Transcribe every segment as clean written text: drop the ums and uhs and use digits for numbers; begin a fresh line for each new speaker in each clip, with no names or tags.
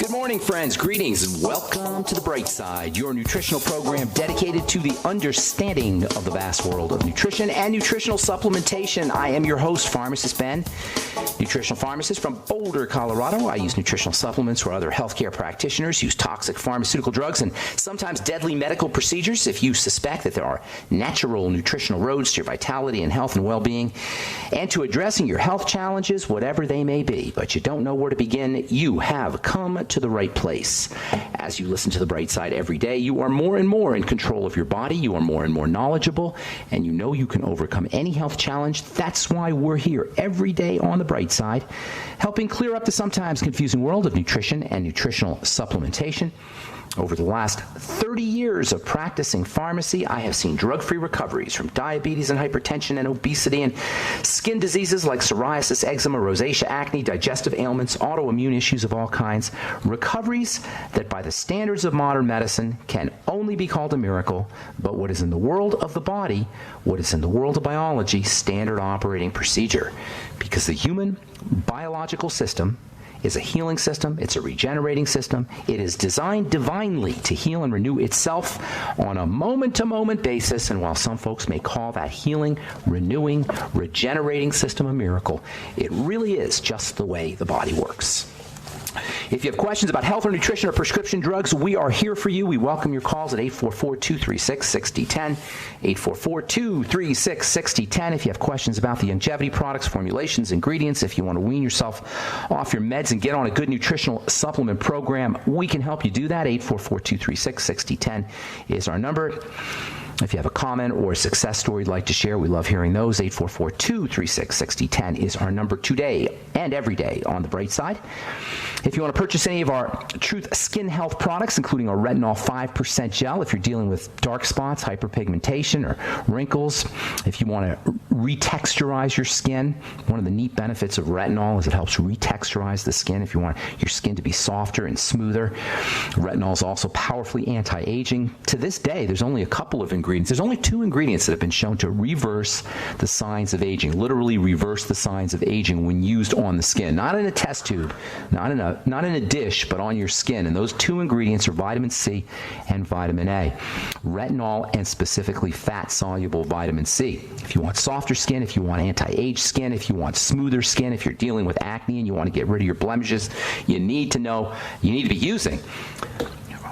Good morning, friends. Greetings and welcome to The Bright Side, your nutritional program dedicated to the understanding of the vast world of nutrition and nutritional supplementation. I am your host, Pharmacist Ben, nutritional pharmacist from Boulder, Colorado. I use nutritional supplements where other healthcare practitioners use toxic pharmaceutical drugs and sometimes deadly medical procedures. If you suspect that there are natural nutritional roads to your vitality and health and well-being and to addressing your health challenges, whatever they may be, but you don't know where to begin, you have come to the right place. As you listen to The Bright Side every day, you are more and more in control of your body, you are more and more knowledgeable, and you know you can overcome any health challenge. That's why we're here every day on The Bright Side, helping clear up the sometimes confusing world of nutrition and nutritional supplementation. Over the last 30 years of practicing pharmacy, I have seen drug-free recoveries from diabetes and hypertension and obesity and skin diseases like psoriasis, eczema, rosacea, acne, digestive ailments, autoimmune issues of all kinds. Recoveries that by the standards of modern medicine can only be called a miracle, but what is in the world of the body, what is in the world of biology, standard operating procedure. Because the human biological system is a healing system. It's a regenerating system. It is designed divinely to heal and renew itself on a moment-to-moment basis. And while some folks may call that healing, renewing, regenerating system a miracle, it really is just the way the body works. If you have questions about health or nutrition or prescription drugs, we are here for you. We welcome your calls at 844-236-6010, 844-236-6010. If you have questions about the longevity products, formulations, ingredients, if you want to wean yourself off your meds and get on a good nutritional supplement program, we can help you do that. 844-236-6010 is our number. If you have a comment or a success story you'd like to share, we love hearing those. 844-236-6010 is our number today and every day on The Bright Side. If you want to purchase any of our Truth Skin Health products, including our Retinol 5% gel, if you're dealing with dark spots, hyperpigmentation, or wrinkles, if you want to retexturize your skin, one of the neat benefits of retinol is it helps retexturize the skin. If you want your skin to be softer and smoother, retinol is also powerfully anti-aging. To this day, there's only a couple of ingredients. There's only 2 ingredients that have been shown to reverse the signs of aging, literally reverse the signs of aging when used on the skin. Not in a test tube, not in a dish, but on your skin. And those 2 ingredients are vitamin C and vitamin A. Retinol and specifically fat-soluble vitamin C. If you want softer skin, if you want anti-age skin, if you want smoother skin, if you're dealing with acne and you want to get rid of your blemishes, you need to be using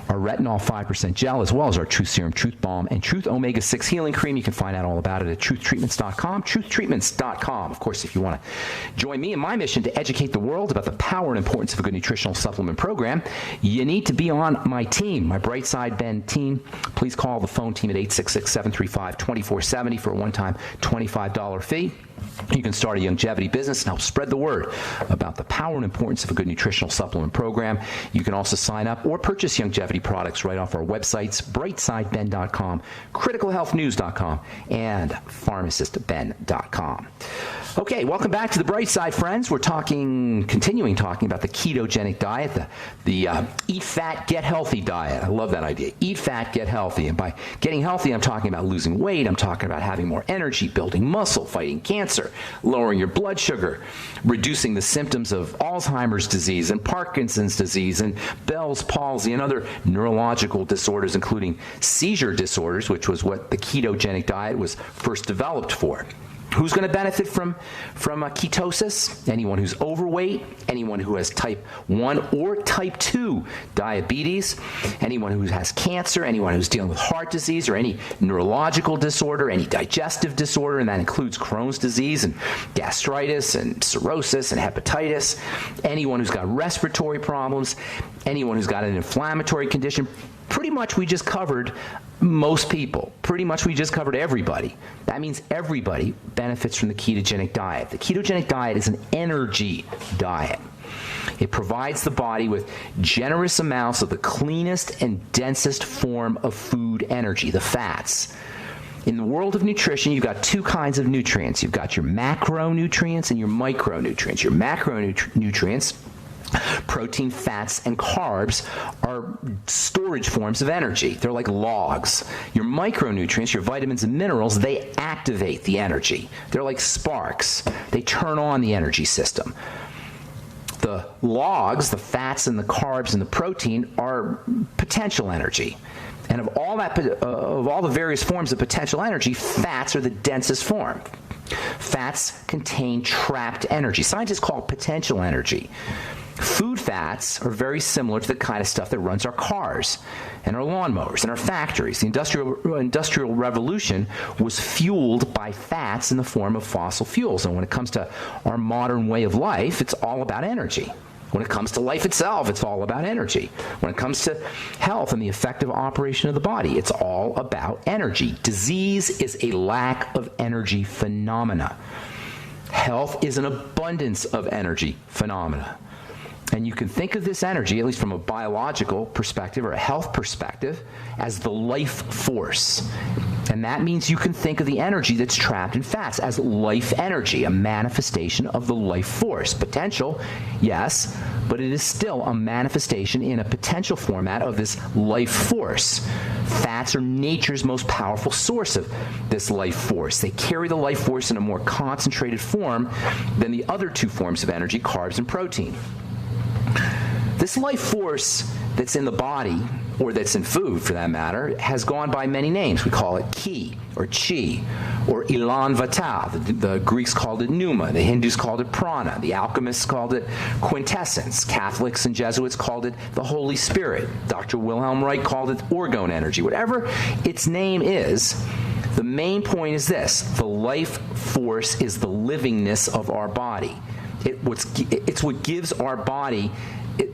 our Retinol 5% gel, as well as our Truth Serum, Truth Balm, and Truth Omega-6 Healing Cream. You can find out all about it at truthtreatments.com, truthtreatments.com. Of course, if you want to join me in my mission to educate the world about the power and importance of a good nutritional supplement program, you need to be on my team, my Bright Side Ben team. Please call the phone team at 866-735-2470 for a one-time $25 fee. You can start a longevity business and help spread the word about the power and importance of a good nutritional supplement program. You can also sign up or purchase longevity products right off our websites, brightsideben.com, criticalhealthnews.com, and pharmacistben.com. Okay, welcome back to The Bright Side, friends. We're continuing talking about the ketogenic diet, the eat fat, get healthy diet. I love that idea. Eat fat, get healthy. And by getting healthy, I'm talking about losing weight. I'm talking about having more energy, building muscle, fighting cancer, lowering your blood sugar, reducing the symptoms of Alzheimer's disease and Parkinson's disease and Bell's palsy and other neurological disorders, including seizure disorders, which was what the ketogenic diet was first developed for. Who's going to benefit from ketosis? Anyone who's overweight, anyone who has type 1 or type 2 diabetes, anyone who has cancer, anyone who's dealing with heart disease or any neurological disorder, any digestive disorder, and that includes Crohn's disease and gastritis and cirrhosis and hepatitis, anyone who's got respiratory problems, anyone who's got an inflammatory condition. Pretty much we just covered most people. Pretty much we just covered everybody. That means everybody benefits from the ketogenic diet. The ketogenic diet is an energy diet. It provides the body with generous amounts of the cleanest and densest form of food energy, the fats. In the world of nutrition, you've got 2 kinds of nutrients. You've got your macronutrients and your micronutrients. Your macronutrients, protein, fats, and carbs, are storage forms of energy. They're like logs. Your micronutrients, your vitamins and minerals, they activate the energy. They're like sparks. They turn on the energy system. The logs, the fats and the carbs and the protein, are potential energy. And of all the various forms of potential energy, fats are the densest form. Fats contain trapped energy. Scientists call it potential energy. Food fats are very similar to the kind of stuff that runs our cars and our lawnmowers and our factories. The Industrial Revolution was fueled by fats in the form of fossil fuels. And when it comes to our modern way of life, it's all about energy. When it comes to life itself, it's all about energy. When it comes to health and the effective operation of the body, it's all about energy. Disease is a lack of energy phenomena. Health is an abundance of energy phenomena. And you can think of this energy, at least from a biological perspective or a health perspective, as the life force. And that means you can think of the energy that's trapped in fats as life energy, a manifestation of the life force. Potential, yes, but it is still a manifestation in a potential format of this life force. Fats are nature's most powerful source of this life force. They carry the life force in a more concentrated form than the other two forms of energy, carbs and protein. This life force that's in the body, or that's in food for that matter, has gone by many names. We call it ki, or chi, or elan vital. The Greeks called it pneuma. The Hindus called it prana. The alchemists called it quintessence. Catholics and Jesuits called it the Holy Spirit. Dr. Wilhelm Reich called it orgone energy. Whatever its name is, the main point is this: the life force is the livingness of our body. It's what gives our body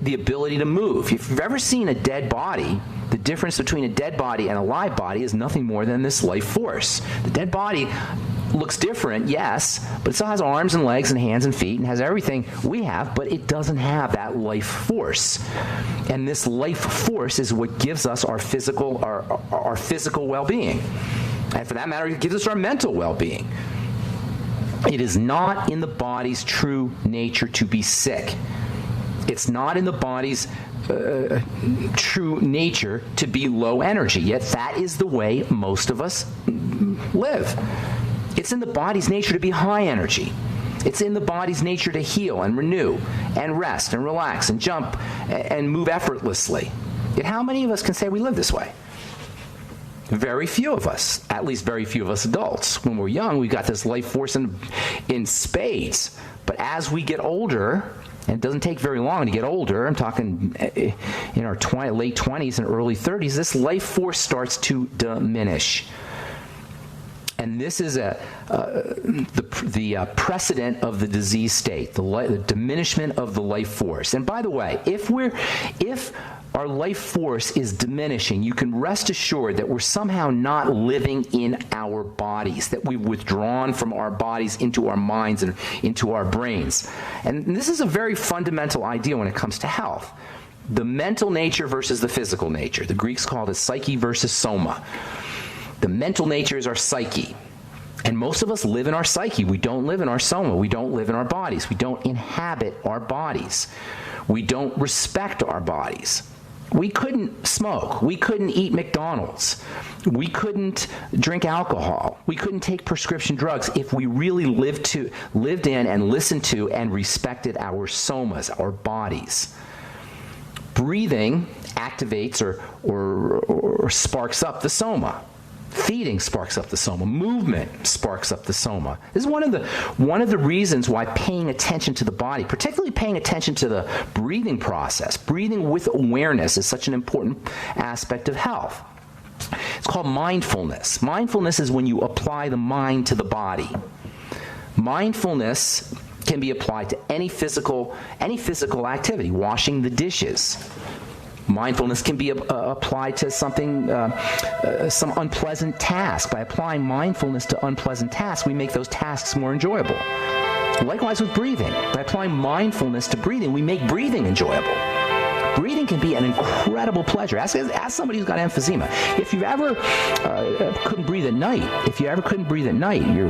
the ability to move. If you've ever seen a dead body, the difference between a dead body and a live body is nothing more than this life force. The dead body looks different, yes, but it still has arms and legs and hands and feet and has everything we have, but it doesn't have that life force. And this life force is what gives us our physical well-being. And for that matter, it gives us our mental well-being. It is not in the body's true nature to be sick. It's not in the body's true nature to be low energy, yet that is the way most of us live. It's in the body's nature to be high energy. It's in the body's nature to heal and renew and rest and relax and jump and move effortlessly. Yet how many of us can say we live this way? Very few of us, at least very few of us adults. When we're young, we've got this life force in spades. But as we get older, and it doesn't take very long to get older, I'm talking in our late 20s and early 30s, this life force starts to diminish. And this is the precedent of the disease state, the diminishment of the life force. And by the way, if our life force is diminishing, you can rest assured that we're somehow not living in our bodies, that we've withdrawn from our bodies into our minds and into our brains. And this is a very fundamental idea when it comes to health. The mental nature versus the physical nature. The Greeks called it psyche versus soma. The mental nature is our psyche. And most of us live in our psyche. We don't live in our soma. We don't live in our bodies. We don't inhabit our bodies. We don't respect our bodies. We couldn't smoke. We couldn't eat McDonald's. We couldn't drink alcohol. We couldn't take prescription drugs if we really lived in and listened to and respected our somas, our bodies. Breathing activates or sparks up the soma. Feeding sparks up the soma. Movement sparks up the soma. This is one of the reasons why paying attention to the body, particularly paying attention to the breathing process, breathing with awareness, is such an important aspect of health. It's called mindfulness. Mindfulness is when you apply the mind to the body. Mindfulness can be applied to any physical activity, washing the dishes. Mindfulness can be applied to something, some unpleasant task. By applying mindfulness to unpleasant tasks, we make those tasks more enjoyable. Likewise with breathing. By applying mindfulness to breathing, we make breathing enjoyable. Breathing can be an incredible pleasure. Ask somebody who's got emphysema. If you ever couldn't breathe at night,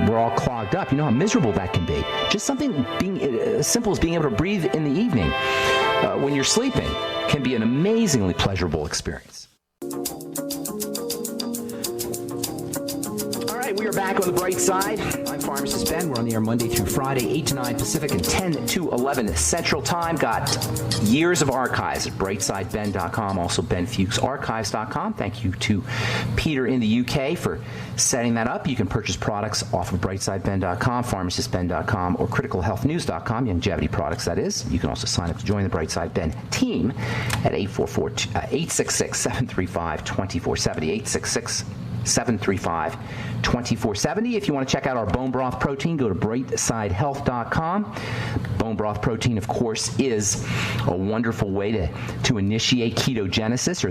we're all clogged up. You know how miserable that can be. Just something as simple as being able to breathe in the evening when you're sleeping can be an amazingly pleasurable experience. All right, we are are back on the bright side. I'm Pharmacist Ben. We're on the air Monday through Friday, 8 to 9 Pacific and 10 to 11 Central Time. Got years of archives at brightsideben.com, also benfuchsarchives.com. Thank you to Peter in the UK for setting that up. You can purchase products off of brightsideben.com, pharmacistben.com, or criticalhealthnews.com, longevity products, that is. You can also sign up to join the Brightside Ben team at 866-735-2470, 866-735-2470. If you want to check out our bone broth protein, go to brightsidehealth.com. Bone broth protein, of course, is a wonderful way to initiate ketogenesis, or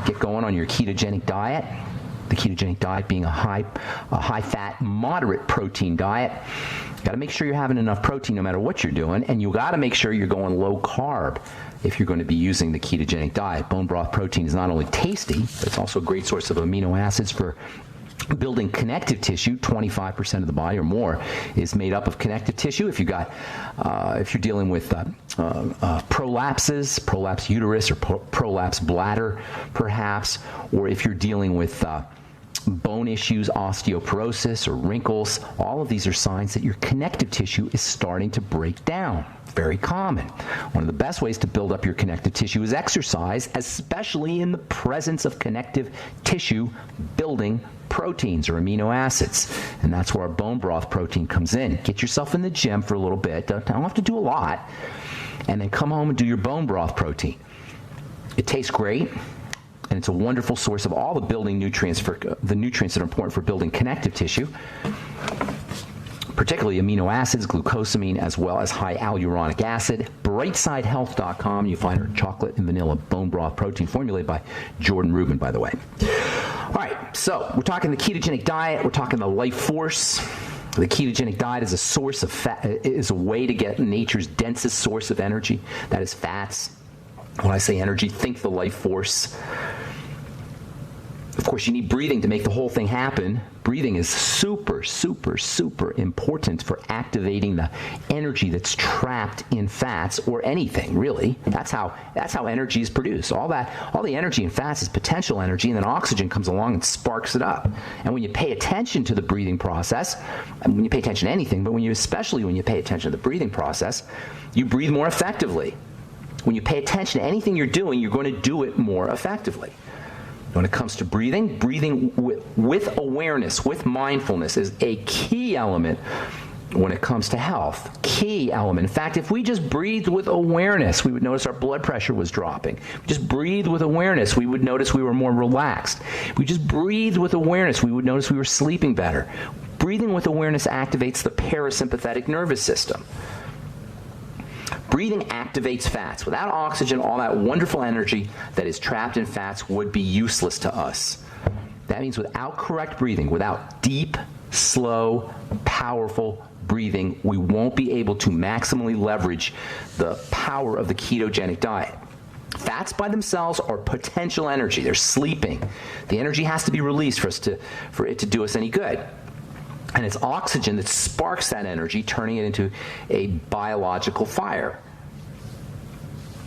get going on your ketogenic diet. The ketogenic diet being a high-fat, moderate protein diet. Got to make sure you're having enough protein no matter what you're doing, and you got to make sure you're going low carb if you're going to be using the ketogenic diet. Bone broth protein is not only tasty, but it's also a great source of amino acids for building connective tissue. 25% of the body or more is made up of connective tissue. If you're dealing with prolapses, prolapse uterus or prolapse bladder, perhaps, or if you're dealing with bone issues, osteoporosis, or wrinkles, all of these are signs that your connective tissue is starting to break down. Very common. One of the best ways to build up your connective tissue is exercise, especially in the presence of connective tissue building proteins or amino acids. And that's where our bone broth protein comes in. Get yourself in the gym for a little bit. Don't have to do a lot. And then come home and do your bone broth protein. It tastes great. And it's a wonderful source of all the building nutrients, the nutrients that are important for building connective tissue, particularly amino acids, glucosamine, as well as high hyaluronic acid. Brightsidehealth.com. You find our chocolate and vanilla bone broth protein formulated by Jordan Rubin, by the way. All right, so we're talking the ketogenic diet. We're talking the life force. The ketogenic diet is a source of fat, is a way to get nature's densest source of energy. That is fats. When I say energy, think the life force. Of course, you need breathing to make the whole thing happen. Breathing is super, super, super important for activating the energy that's trapped in fats or anything, really. That's how energy is produced. All the energy in fats is potential energy, and then oxygen comes along and sparks it up. And when you pay attention to the breathing process, when you pay attention to anything, but especially when you pay attention to the breathing process, you breathe more effectively. When you pay attention to anything you're doing, you're going to do it more effectively. When it comes to breathing with awareness, with mindfulness is a key element when it comes to health. Key element. In fact, if we just breathed with awareness, we would notice our blood pressure was dropping. If we just breathed with awareness, we would notice we were more relaxed. If we just breathed with awareness, we would notice we were sleeping better. Breathing with awareness activates the parasympathetic nervous system. Breathing activates fats. Without oxygen, all that wonderful energy that is trapped in fats would be useless to us. That means without correct breathing, without deep, slow, powerful breathing, we won't be able to maximally leverage the power of the ketogenic diet. Fats by themselves are potential energy. They're sleeping. The energy has to be released for it to do us any good. And it's oxygen that sparks that energy, turning it into a biological fire.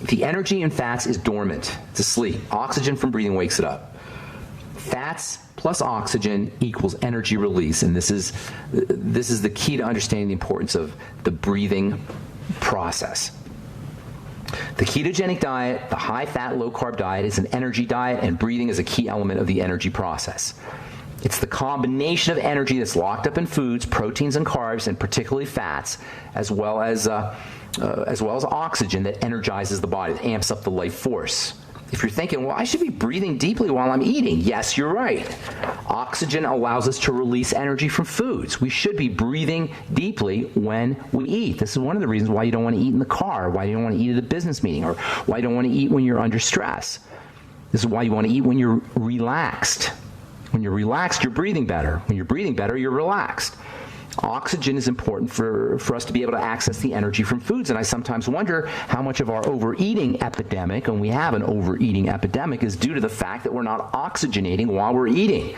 The energy in fats is dormant. It's asleep. Oxygen from breathing wakes it up. Fats plus oxygen equals energy release. And this is the key to understanding the importance of the breathing process. The ketogenic diet, the high-fat, low-carb diet, is an energy diet, and breathing is a key element of the energy process. It's the combination of energy that's locked up in foods, proteins and carbs, and particularly fats, as well as oxygen that energizes the body, that amps up the life force. If you're thinking, well, I should be breathing deeply while I'm eating, yes, you're right. Oxygen allows us to release energy from foods. We should be breathing deeply when we eat. This is one of the reasons why you don't want to eat in the car, why you don't want to eat at a business meeting, or why you don't want to eat when you're under stress. This is why you want to eat when you're relaxed. When you're relaxed, you're breathing better. When you're breathing better, you're relaxed. Oxygen is important for us to be able to access the energy from foods. And I sometimes wonder how much of our overeating epidemic, and we have an overeating epidemic, is due to the fact that we're not oxygenating while we're eating.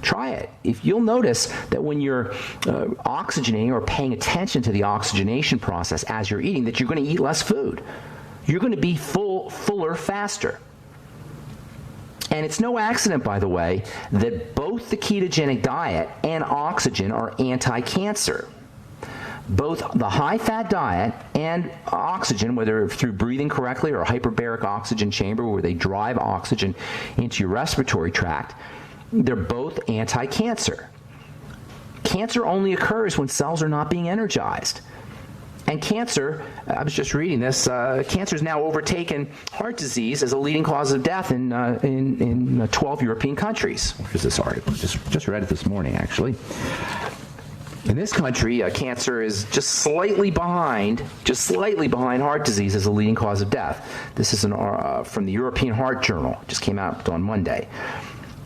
Try it. If you'll notice that when you're oxygenating or paying attention to the oxygenation process as you're eating, that you're going to eat less food. You're going to be fuller faster. And it's no accident, by the way, that both the ketogenic diet and oxygen are anti-cancer. Both the high-fat diet and oxygen, whether through breathing correctly or a hyperbaric oxygen chamber where they drive oxygen into your respiratory tract, they're both anti-cancer. Cancer only occurs when cells are not being energized. And cancer, I was just reading this, cancer has now overtaken heart disease as a leading cause of death in 12 European countries. Here's this article. Just read it this morning, actually. In this country, cancer is just slightly behind heart disease as a leading cause of death. This is from the European Heart Journal. It just came out on Monday.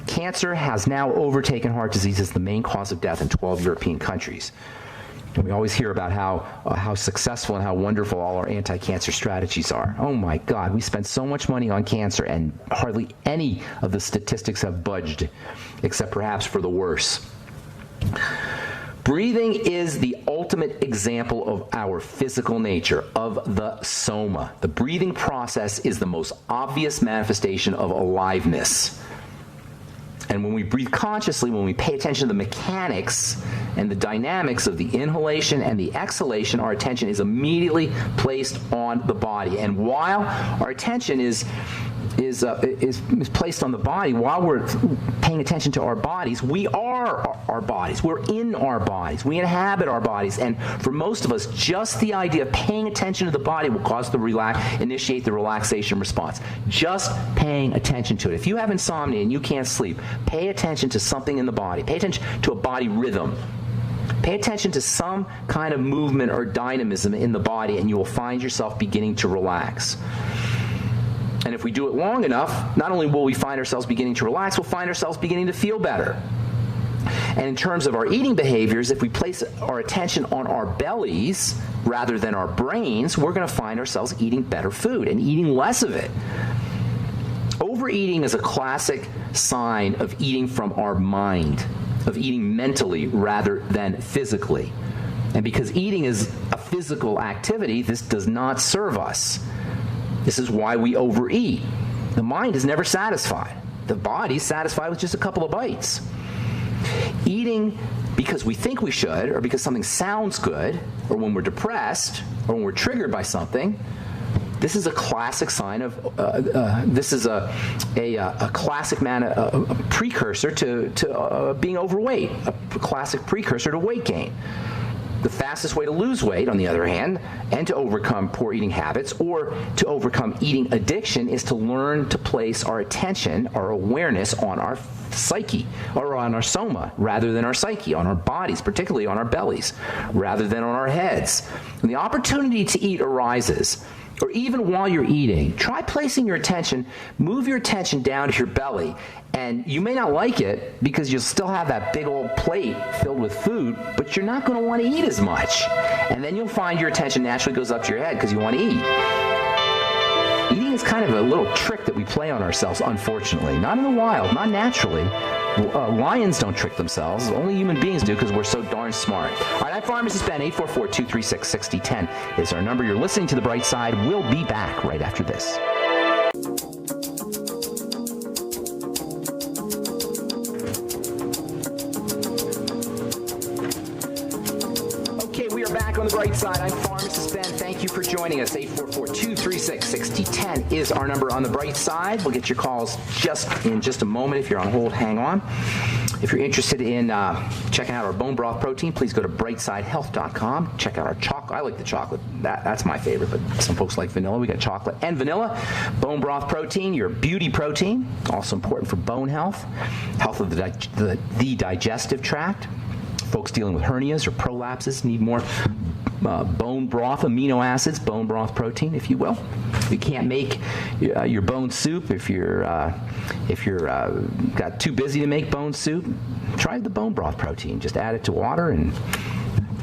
Cancer has now overtaken heart disease as the main cause of death in 12 European countries. And we always hear about how successful and how wonderful all our anti-cancer strategies are. Oh my God, we spend so much money on cancer and hardly any of the statistics have budged, except perhaps for the worse. Breathing is the ultimate example of our physical nature, of the soma. The breathing process is the most obvious manifestation of aliveness. And when we breathe consciously, when we pay attention to the mechanics and the dynamics of the inhalation and the exhalation, our attention is immediately placed on the body. And while our attention is placed on the body, while we're paying attention to our bodies, we are our bodies. We're in our bodies. We inhabit our bodies. And for most of us, just the idea of paying attention to the body will cause initiate the relaxation response. Just paying attention to it. If you have insomnia and you can't sleep, pay attention to something in the body. Pay attention to a body rhythm. Pay attention to some kind of movement or dynamism in the body, and you will find yourself beginning to relax. And if we do it long enough, not only will we find ourselves beginning to relax, we'll find ourselves beginning to feel better. And in terms of our eating behaviors, if we place our attention on our bellies rather than our brains, we're going to find ourselves eating better food and eating less of it. Overeating is a classic sign of eating from our mind, of eating mentally rather than physically. And because eating is a physical activity, this does not serve us. This is why we overeat. The mind is never satisfied. The body's satisfied with just a couple of bites. Eating because we think we should, or because something sounds good, or when we're depressed, or when we're triggered by something, this is a classic sign of, this is a classic precursor to being overweight, a classic precursor to weight gain. The fastest way to lose weight, on the other hand, and to overcome poor eating habits or to overcome eating addiction is to learn to place our attention, our awareness on our psyche, or on our soma, rather than our psyche, on our bodies, particularly on our bellies, rather than on our heads. When the opportunity to eat arises, or even while you're eating, try placing your attention, move your attention down to your belly. And you may not like it because you'll still have that big old plate filled with food, but you're not going to want to eat as much. And then you'll find your attention naturally goes up to your head because you want to eat. Eating is kind of a little trick that we play on ourselves, unfortunately. Not in the wild, not naturally. Lions don't trick themselves. Only human beings do because we're so darn smart. All right, I'm Pharmacist Ben. 844-236-6010 is our number. You're listening to The Bright Side. We'll be back right after this. On the bright side, I'm Pharmacist Ben. Thank you for joining us. 844-236-6010 is our number on the bright side. We'll get your calls in just a moment. If you're on hold, hang on. If you're interested in checking out our bone broth protein, please go to brightsidehealth.com. Check out our chocolate. I like the chocolate. That's my favorite, but some folks like vanilla. We got chocolate and vanilla. Bone broth protein, your beauty protein, also important for bone health, health of the digestive tract. Folks dealing with hernias or prolapses need more bone broth amino acids, bone broth protein, if you will. If you can't make your bone soup, if you're got too busy to make bone soup, try the bone broth protein. Just add it to water, and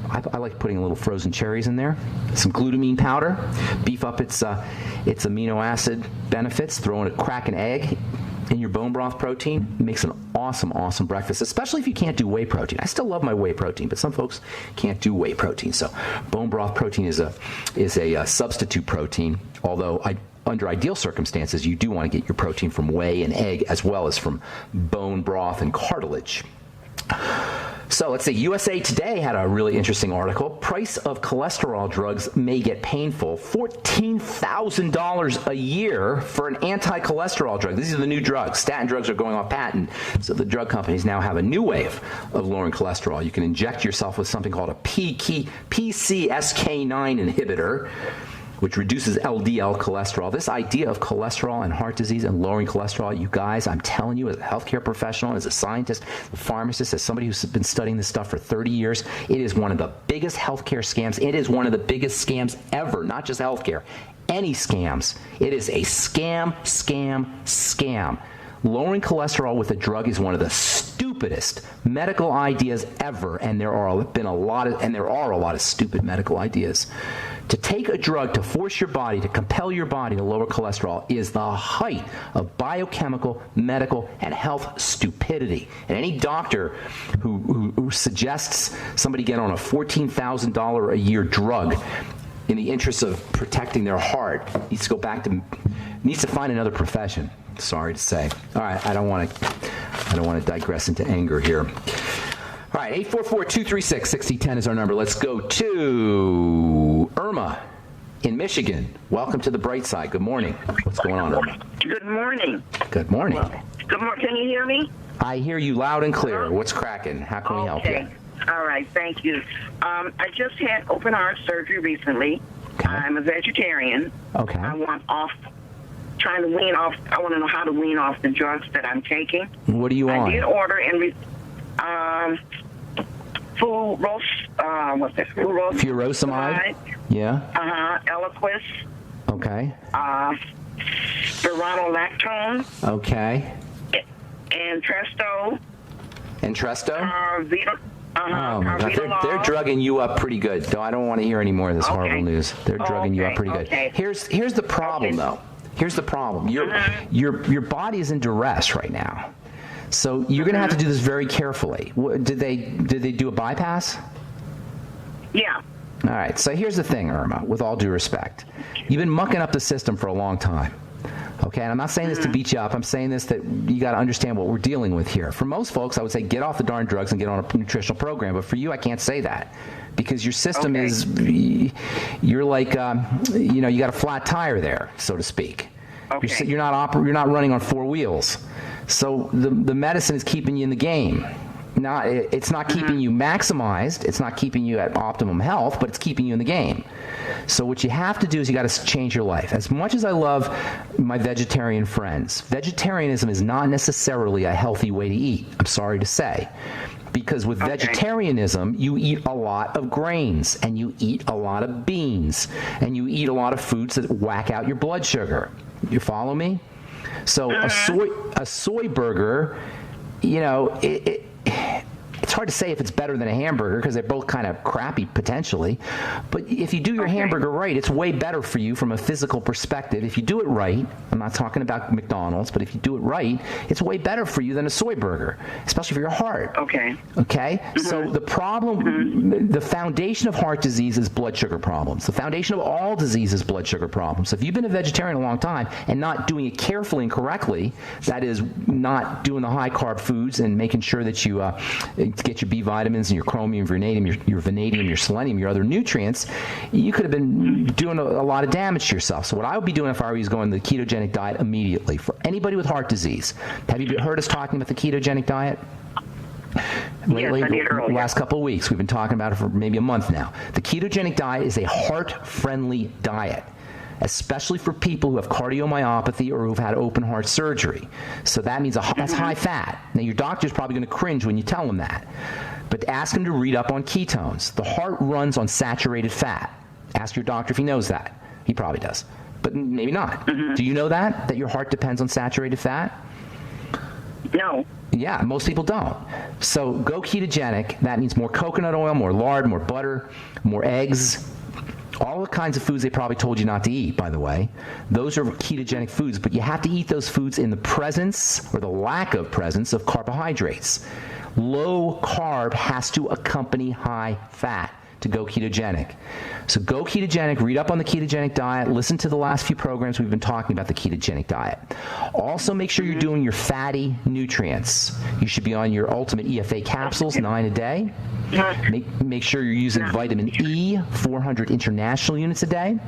I like putting a little frozen cherries in there, some glutamine powder, beef up its amino acid benefits. Throw in crack an egg in your bone broth protein makes an awesome, awesome breakfast, especially if you can't do whey protein. I still love my whey protein, but some folks can't do whey protein. So bone broth protein is a substitute protein, although under ideal circumstances, you do want to get your protein from whey and egg as well as from bone broth and cartilage. So let's see, USA Today had a really interesting article. Price of cholesterol drugs may get painful. $14,000 a year for an anti-cholesterol drug. These are the new drugs. Statin drugs are going off patent. So the drug companies now have a new way of lowering cholesterol. You can inject yourself with something called a PCSK9 inhibitor, which reduces LDL cholesterol. This idea of cholesterol and heart disease and lowering cholesterol, you guys, I'm telling you, as a healthcare professional, as a scientist, a pharmacist, as somebody who's been studying this stuff for 30 years, it is one of the biggest healthcare scams. It is one of the biggest scams ever, not just healthcare, any scams. It is a scam, scam, scam. Lowering cholesterol with a drug is one of the stupidest medical ideas ever, and there are a lot of stupid medical ideas. To take a drug to force your body, to compel your body to lower cholesterol is the height of biochemical, medical, and health stupidity. And any doctor who suggests somebody get on a $14,000 a year drug in the interest of protecting their heart needs to find another profession. Sorry to say. All right, I don't want to digress into anger here. All right, 844-236-6010 is our number. Let's go to Irma in Michigan. Welcome to the bright side. Good morning. What's going on, Irma?
Good morning.
Good morning.
Good morning. Can you hear me?
I hear you loud and clear. What's cracking? How can we help you?
All right, thank you. I just had open heart surgery recently.
Okay.
I'm a vegetarian.
Okay.
I want to know how to wean off the drugs that I'm taking.
What do you want?
I did order
furosemide? Yeah.
Eliquis.
Okay.
Spironolactone.
Okay.
Entresto.
Entresto? Oh my God, they're drugging you up pretty good. Though I don't want to hear any more of this horrible news. They're drugging you up pretty good. Here's the problem, though. Here's the problem. Your body is in duress right now, so you're going to have to do this very carefully. Did they do a bypass?
Yeah.
All right. So here's the thing, Irma. With all due respect, you've been mucking up the system for a long time. Okay, and I'm not saying this to beat you up. I'm saying this that you got to understand what we're dealing with here. For most folks, I would say get off the darn drugs and get on a nutritional program. But for you, I can't say that because your system is, you're like, you got a flat tire there, so to speak. Okay. You're not running on four wheels. So the medicine is keeping you in the game. It's not keeping you maximized. It's not keeping you at optimum health, but it's keeping you in the game. So what you have to do is you got to change your life. As much as I love my vegetarian friends, vegetarianism is not necessarily a healthy way to eat. I'm sorry to say. Because with vegetarianism, you eat a lot of grains, and you eat a lot of beans, and you eat a lot of foods that whack out your blood sugar. You follow me? So a soy burger, it's hard to say if it's better than a hamburger because they're both kind of crappy potentially. But if you do your hamburger right, it's way better for you from a physical perspective. If you do it right, I'm not talking about McDonald's, but if you do it right, it's way better for you than a soy burger, especially for your heart. Okay? So the problem, the foundation of heart disease is blood sugar problems. The foundation of all disease is blood sugar problems. So if you've been a vegetarian a long time and not doing it carefully and correctly, that is not doing the high-carb foods and making sure that you get your B vitamins and your chromium, your vanadium, your selenium, your other nutrients, you could have been doing a lot of damage to yourself. So what I would be doing if I were you is going to the ketogenic diet immediately. For anybody with heart disease, have you heard us talking about the ketogenic diet? Lately,
yes, I did earlier.
The last couple of weeks, we've been talking about it for maybe a month now. The ketogenic diet is a heart-friendly diet, especially for people who have cardiomyopathy or who've had open heart surgery. So that means that's high fat. Now, your doctor's probably going to cringe when you tell them that. But ask him to read up on ketones. The heart runs on saturated fat. Ask your doctor if he knows that. He probably does. But maybe not. Do you know that your heart depends on saturated fat?
No.
Yeah, most people don't. So go ketogenic. That means more coconut oil, more lard, more butter, more eggs, All the kinds of foods they probably told you not to eat, by the way. Those are ketogenic foods, but you have to eat those foods in the presence or the lack of presence of carbohydrates. Low carb has to accompany high fat to go ketogenic. So go ketogenic, read up on the ketogenic diet, listen to the last few programs we've been talking about the ketogenic diet. Also make sure you're doing your fatty nutrients. You should be on your Ultimate EFA capsules, 9 a day. Make sure you're using vitamin E, 400 international units a day.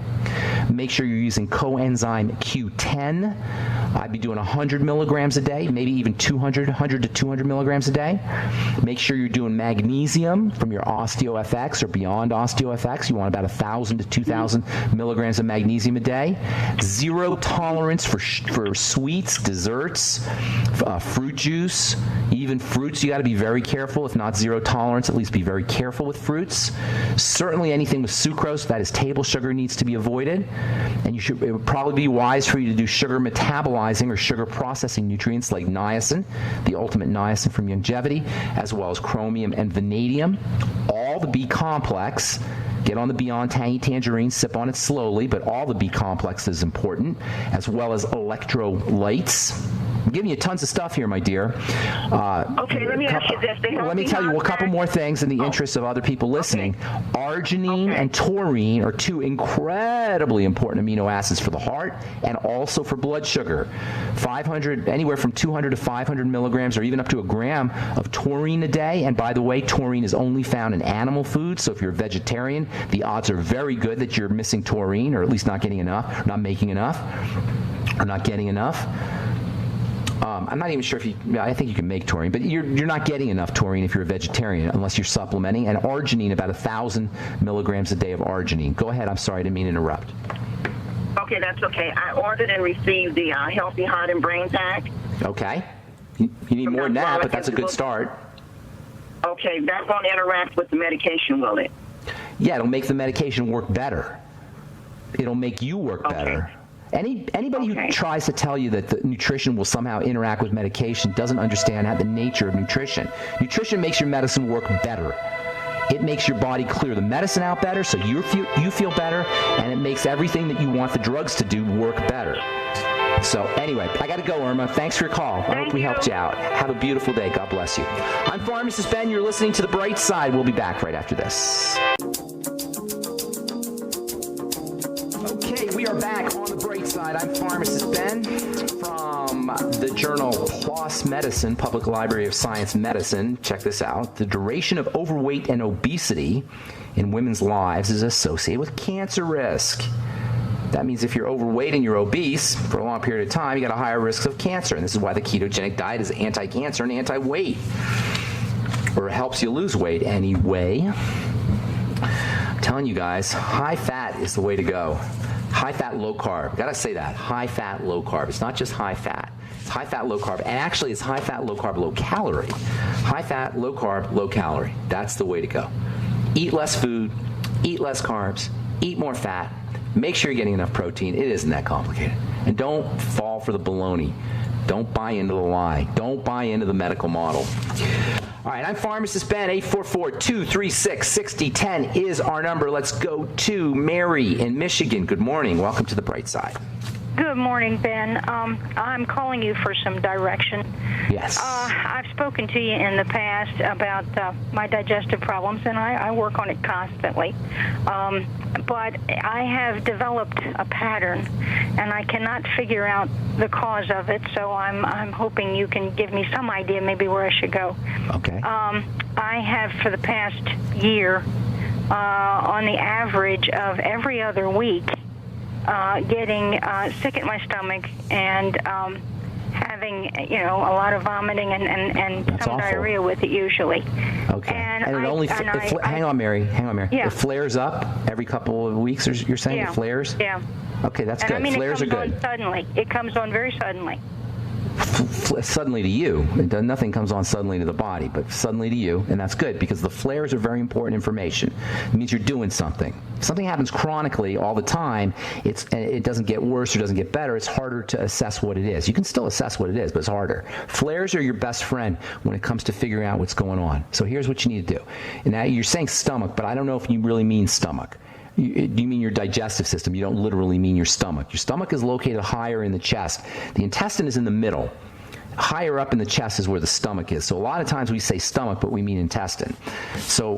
Make sure you're using coenzyme Q10. I'd be doing 100 milligrams a day, maybe even 100 to 200 milligrams a day. Make sure you're doing magnesium from your OsteoFX or beyond OsteoFX. You want about 1,000 to 2,000 milligrams of magnesium a day. Zero tolerance for sweets, desserts, fruit juice, even fruits. You got to be very careful. If not zero tolerance, at least be very careful with fruits. Certainly anything with sucrose, that is table sugar, needs to be avoided. And it would probably be wise for you to do sugar metabolizing or sugar processing nutrients like niacin, the Ultimate Niacin from Longevity, as well as chromium and vanadium. All the B complex. Get on the Beyond Tangy Tangerine, sip on it slowly, but all the B complex is important, as well as electrolytes. I'm giving you tons of stuff here, my dear.
Okay, let me ask you this.
Let me tell you a couple more things in the interest of other people listening. Okay. Arginine and taurine are two incredibly important amino acids for the heart and also for blood sugar. 500, anywhere from 200 to 500 milligrams or even up to a gram of taurine a day. And by the way, taurine is only found in animal food, so if you're a vegetarian, the odds are very good that you're missing taurine, or at least not getting enough, not making enough, or not getting enough. I'm not even sure if I think you can make taurine, but you're not getting enough taurine if you're a vegetarian unless you're supplementing. And arginine, about 1,000 milligrams a day of arginine. Go ahead. I'm sorry, I didn't mean to interrupt.
Okay, that's okay. I ordered and received the Healthy Heart and Brain Pack.
Okay. You need more than that, but that's a good start.
Okay, that won't interact with the medication, will it?
Yeah, it'll make the medication work better. It'll make you work better. Anybody who tries to tell you that the nutrition will somehow interact with medication doesn't understand the nature of nutrition. Nutrition makes your medicine work better. It makes your body clear the medicine out better, so you feel better, and it makes everything that you want the drugs to do work better. So anyway, I got to go, Irma. Thanks for your call. I hope we helped you out. Have a beautiful day. God bless you. I'm Pharmacist Ben. You're listening to The Bright Side. We'll be back right after this. Okay, we are back on The Bright Side. I'm Pharmacist Ben from the journal PLOS Medicine, Public Library of Science Medicine. Check this out. The duration of overweight and obesity in women's lives is associated with cancer risk. That means if you're overweight and you're obese for a long period of time, you got a higher risk of cancer. And this is why the ketogenic diet is anti-cancer and anti-weight. Or it helps you lose weight anyway. I'm telling you guys, high fat is the way to go. High fat, low carb. Gotta say that. High fat, low carb. It's not just high fat. It's high fat, low carb. And actually, it's high fat, low carb, low calorie. High fat, low carb, low calorie. That's the way to go. Eat less food, eat less carbs, eat more fat. Make sure you're getting enough protein. It isn't that complicated. And don't fall for the baloney. Don't buy into the lie. Don't buy into the medical model. All right, I'm Pharmacist Ben. 844-236-6010 is our number. Let's go to Mary in Michigan. Good morning. Welcome to The Bright Side.
Good morning, Ben. I'm calling you for some direction.
Yes.
I've spoken to you in the past about my digestive problems, and I work on it constantly. But I have developed a pattern, and I cannot figure out the cause of it, so I'm hoping you can give me some idea maybe where I should go.
Okay.
I have, for the past year, on the average of every other week, getting sick at my stomach and having, a lot of vomiting and some
awful.
Diarrhea with it usually.
Okay. And it only hang on, Mary.
Yeah.
It flares up every couple of weeks. You're saying it flares?
Yeah.
Okay, that's good.
And
Flares
it comes
are good.
on suddenly. It comes on very suddenly.
Suddenly to you. Nothing comes on suddenly to the body, but suddenly to you, and that's good because the flares are very important information. It means you're doing something. If something happens chronically all the time, it doesn't get worse or doesn't get better. It's harder to assess what it is. You can still assess what it is, but it's harder. Flares are your best friend when it comes to figuring out what's going on. So here's what you need to do. And now you're saying stomach, but I don't know if you really mean stomach. You mean your digestive system. You don't literally mean your stomach. Your stomach is located higher in the chest. The intestine is in the middle. Higher up in the chest is where the stomach is. So a lot of times we say stomach, but we mean intestine. So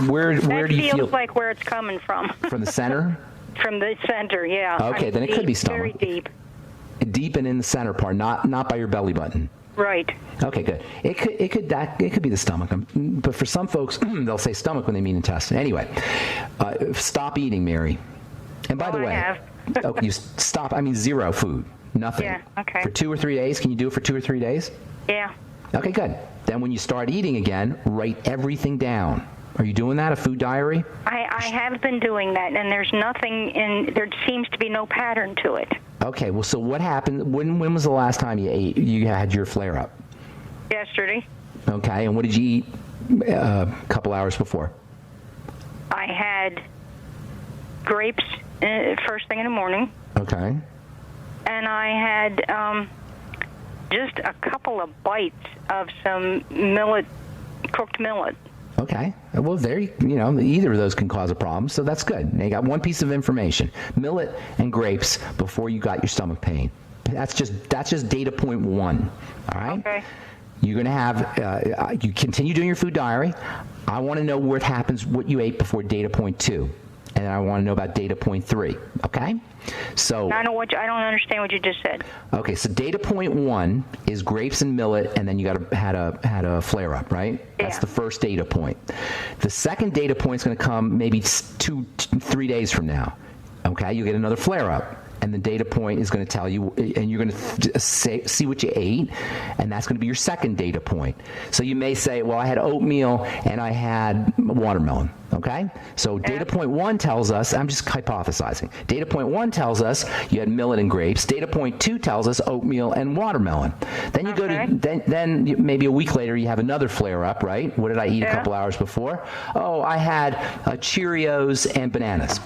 where do you feel?
That feels like where it's coming from.
From the center?
From the center, yeah.
Okay, then it could be stomach.
Very deep.
Deep and in the center part, not by your belly button.
Right.
Okay, good. It could be the stomach, but for some folks, they'll say stomach when they mean intestine. Anyway, stop eating, Mary. And by the way,
I have.
you stop. I mean, zero food, nothing.
Yeah. Okay.
For 2 or 3 days, can you do it for 2 or 3 days?
Yeah.
Okay, good. Then when you start eating again, write everything down. Are you doing that? A food diary?
I have been doing that, and there's nothing there seems to be no pattern to it.
Okay. Well, so what happened? When was the last time you ate? You had your flare up?
Yesterday.
Okay. And what did you eat a couple hours before?
I had grapes first thing in the morning.
Okay.
And I had just a couple of bites of some cooked millet.
Okay. Well, either of those can cause a problem, so that's good. Now you got one piece of information: millet and grapes before you got your stomach pain. That's just data point 1. All right.
Okay.
You're going to have you continue doing your food diary. I want to know what happens, what you ate before data point 2, and I want to know about data point 3. Okay. So
I don't understand what you just said.
Okay, so data point 1 is grapes and millet, and then you had a flare up, right?
Yeah.
That's the first data point. The second data point is going to come maybe 3 days from now. Okay, you get another flare up, and the data point is going to tell you, and you're going to see what you ate, and that's going to be your second data point. So you may say, well, I had oatmeal and I had watermelon. Okay? So data point 1 tells us, I'm just hypothesizing. Data point 1 tells us you had millet and grapes. Data point 2 tells us oatmeal and watermelon. Then you go to, then maybe a week later you have another flare up, right? What did I eat a couple hours before? Oh, I had Cheerios and bananas.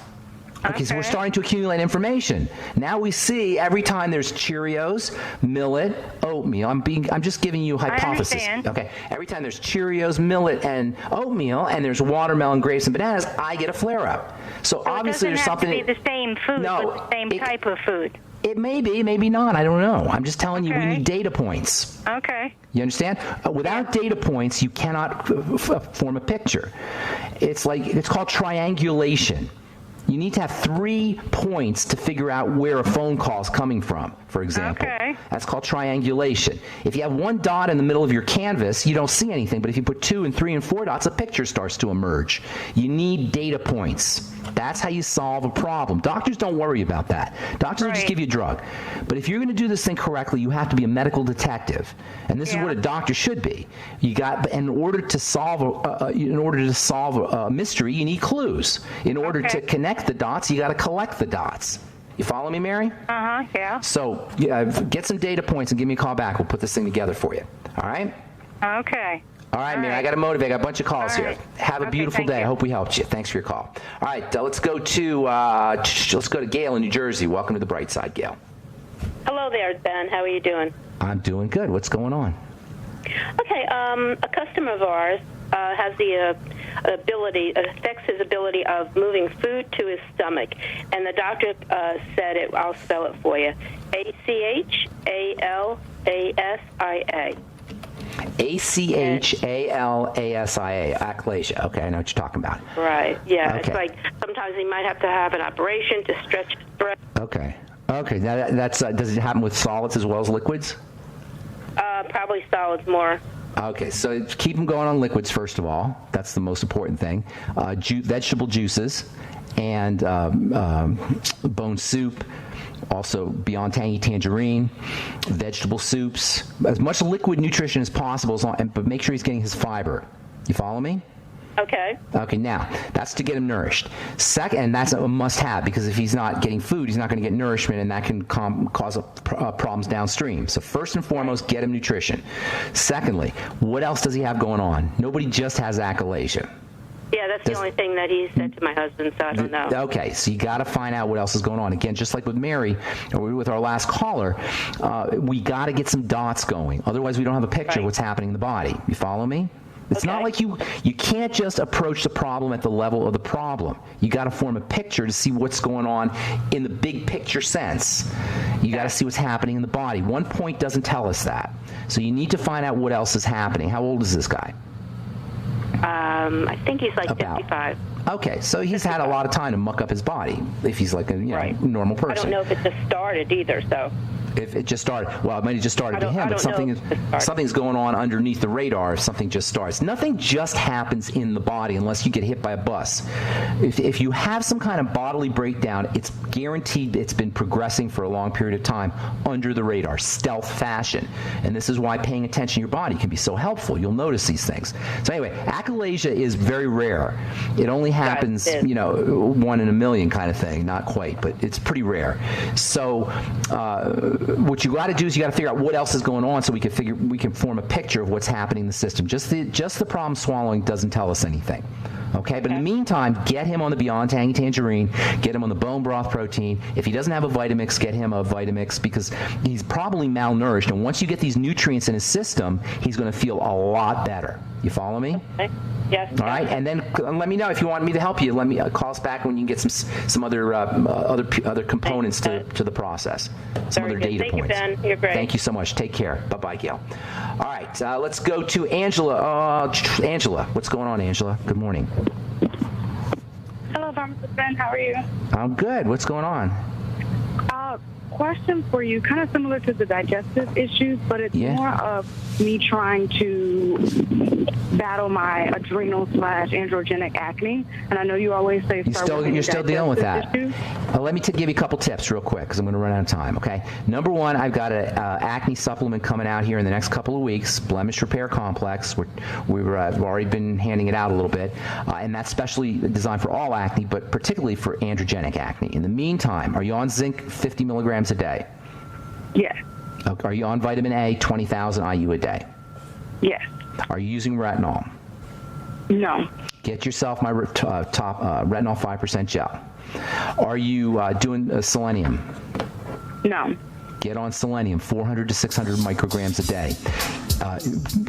Okay, so we're starting to accumulate information. Now we see every time there's Cheerios, millet, oatmeal. I'm just giving you a hypothesis.
I understand.
Okay, every time there's Cheerios, millet, and oatmeal, and there's watermelon, grapes, and bananas, I get a flare up. So obviously there's something.
It doesn't have to be the same food, but the same type of food.
It may be, maybe not. I don't know. I'm just telling you we need data points.
Okay.
You understand? Without data points, you cannot form a picture. It's called triangulation. You need to have 3 points to figure out where a phone call is coming from, for example.
Okay.
That's called triangulation. If you have 1 dot in the middle of your canvas, you don't see anything. But if you put 2 and 3 and 4 dots, a picture starts to emerge. You need data points. That's how you solve a problem. Doctors don't worry about that. Doctors will just give you a drug. But if you're going to do this thing correctly, you have to be a medical detective. And this is what a doctor should be. In order to solve a mystery, you need clues. In order to connect the dots, you got to collect the dots. You follow me, Mary?
Yeah.
So get some data points and give me a call back. We'll put this thing together for you. All right?
Okay.
All right, Mary, I got to motivate. I got a bunch of calls here. Have a beautiful day.
You.
I hope we helped you. Thanks for your call. All right, let's go to Gail in New Jersey. Welcome to the Bright Side, Gail.
Hello there, Ben. How are you doing?
I'm doing good. What's going on?
Okay, a customer of ours has the affects his ability of moving food to his stomach, and the doctor said it. I'll spell it for you: ACHALASIA.
ACHALASIA, achalasia. Okay, I know what you're talking about.
Right. Yeah.
Okay.
It's like sometimes he might have to have an operation to stretch his breath.
Okay. Now that's does it happen with solids as well as liquids?
Probably solids more.
Okay, so keep them going on liquids first of all. That's the most important thing. Vegetable juices and bone soup. Also, beyond tangy tangerine, vegetable soups, as much liquid nutrition as possible, but make sure he's getting his fiber. You follow me?
Okay.
Okay, now, that's to get him nourished. Second, and that's a must-have, because if he's not getting food, he's not going to get nourishment, and that can cause problems downstream. So first and foremost, get him nutrition. Secondly, what else does he have going on? Nobody just has achalasia.
Yeah, that's the only thing that he said to my husband, so I don't know.
Okay, so you got to find out what else is going on. Again, just like with Mary, or with our last caller, we got to get some dots going. Otherwise, we don't have a picture of what's happening in the body. You follow me? It's not like you can't just approach the problem at the level of the problem. You got to form a picture to see what's going on in the big picture sense. You got to see what's happening in the body. One point doesn't tell us that. So you need to find out what else is happening. How old is this guy?
I think he's like 55.
Okay, so he's had a lot of time to muck up his body if he's like a normal person.
I don't know if it just started either, so.
If it just started, well, it might have just started to him, but something's going on underneath the radar if something just starts. Nothing just happens in the body unless you get hit by a bus. If you have some kind of bodily breakdown, it's guaranteed it's been progressing for a long period of time under the radar, stealth fashion. And this is why paying attention to your body can be so helpful. You'll notice these things. So anyway, achalasia is very rare. It only happens, 1 in a million kind of thing. Not quite, but it's pretty rare. So what you got to do is you got to figure out what else is going on so we can form a picture of what's happening in the system. Just the problem swallowing doesn't tell us anything. Okay, but in the meantime, get him on the Beyond Tangy Tangerine, get him on the bone broth protein. If he doesn't have a Vitamix, get him a Vitamix because he's probably malnourished. And once you get these nutrients in his system, he's going to feel a lot better. You follow me?
Okay. Yes.
All right, and then let me know if you want me to help you. Let me call us back when you can get some other components to the process, some other data points.
Thank you, Ben. You're great.
Thank you so much. Take care. Bye-bye, Gail. All right, let's go to Angela. Angela, what's going on, Angela? Good morning.
Hello, Pharmacist Ben. How are you?
I'm good. What's going on?
Question for you, kind of similar to the digestive issues, but it's more of me trying to battle my adrenal/androgenic acne. And I know you always say
you're still dealing with that. Let me give you a couple tips real quick because I'm going to run out of time. Okay. Number one, I've got an acne supplement coming out here in the next couple of weeks, Blemish Repair Complex. We've already been handing it out a little bit, and that's specially designed for all acne, but particularly for androgenic acne. In the meantime, are you on zinc 50 milligrams a day?
Yes.
Okay. Are you on vitamin A 20,000 IU a day?
Yes.
Are you using retinol?
No.
Get yourself my top retinol 5% gel. Are you doing selenium?
No.
Get on selenium, 400 to 600 micrograms a day.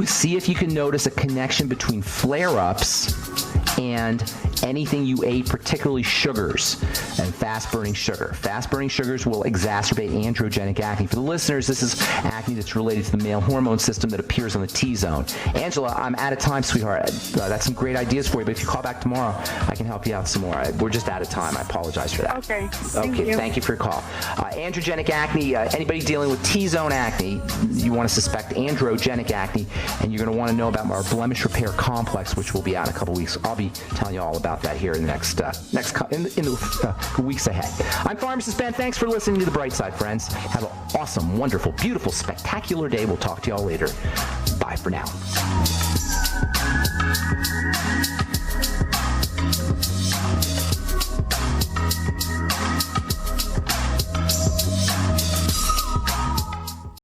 See if you can notice a connection between flare-ups and anything you ate, particularly sugars and fast-burning sugar. Fast-burning sugars will exacerbate androgenic acne. For the listeners, this is acne that's related to the male hormone system that appears on the T-zone. Angela, I'm out of time, sweetheart. That's some great ideas for you, but if you call back tomorrow, I can help you out some more. We're just out of time. I apologize for that.
Okay.
Thank you for your call. Androgenic acne, anybody dealing with T-zone acne, you want to suspect androgenic acne, and you're going to want to know about our Blemish Repair Complex, which will be out in a couple weeks. I'll be telling you all about that here in the next the weeks ahead. I'm Pharmacist Ben. Thanks for listening to The Bright Side, friends. Have an awesome, wonderful, beautiful, spectacular day. We'll talk to you all later. Bye for now.